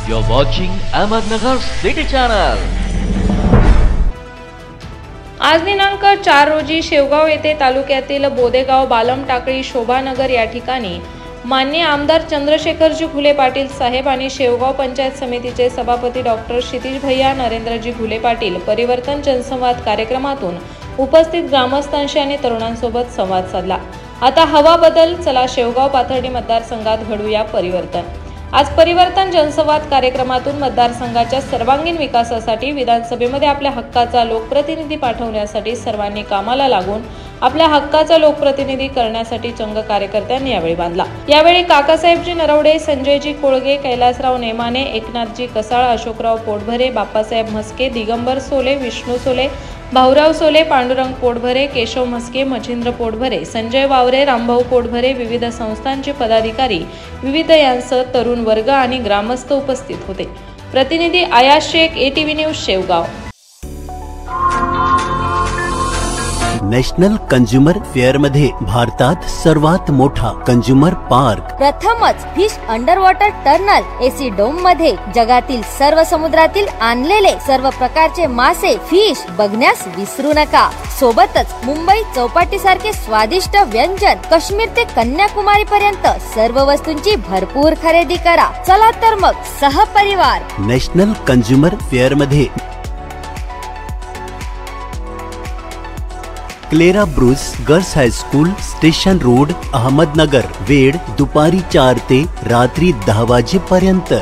You're watching Ahmednagar City Channel. आज दिनांक 4 रोजी शेवगाव येथे तालुक्यातील बोदेगाव बालम टाकळी शोभानगर या ठिकाणी माननीय आमदार चंद्रशेखरजी घुले पाटील साहेब आणि शेवगाव पंचायत समितीचे सभापती डॉक्टर क्षितिज भैया नरेंद्रजी घुले पाटील परिवर्तन जनसंवाद कार्यक्रमातून उपस्थित ग्रामस्थांशी आणि तरुणांसोबत संवाद साधला। आता हवा बदल, चला शेवगाव पाथर्डी मतदारसंघात घडूया परिवर्तन। आज परिवर्तन जनसंवाद कार्यक्रमातून मतदारसंघाच्या सर्वांगीण विकासासाठी विधानसभेमध्ये आपल्या हक्काचा लोकप्रतिनिधी पाठवण्यासाठी सर्वांनी कामाला लागून आपल्या हक्काचा लोकप्रतिनिधी करण्यासाठी चंग कार्यकर्त्यांनी यावेळी बांधला। यावेळी काकासाहेबजी नरवडे, संजयजी कोळगे, कैलासराव नेमाने, एकनाथजी कसाळ, अशोकराव पोटभरे, बाप्पासाहेब म्हस्के, दिगंबर सोले, विष्णू सोले, भाऊराव सोले, पांडुरंग पोटभरे, केशव म्हस्के, मच्छिंद्र पोटभरे, संजय वावरे, रामभाऊ पोटभरे, विविध संस्थांचे पदाधिकारी, विविध यांसह तरुण वर्ग आणि ग्रामस्थ उपस्थित होते। प्रतिनिधी Ayash Shaikh, ATV news Shevgaon. National consumer fair मध्ये भारतात सर्वात मोठा कंझ्युमर पार्क, प्रथमच fish under water tunnel, AC dome मध्ये जगातील सर्व समुद्रातील आणलेले सर्व प्रकारचे मासे, फिश बघण्यास विसरू नका। सोबतच मुंबई चौपाटी सारखे स्वादिष्ट व्यंजन, काश्मीर ते कन्याकुमारी पर्यंत सर्व वस्तूंची भरपूर खरेदी करा। चला तर मग सहपरिवार नॅशनल कंझ्युमर फेअर मध्ये Clara Bruce girls high school, station road, Ahmednagar. वेळ दुपारी 4 ते रात्री 10 वाजेपर्यंत।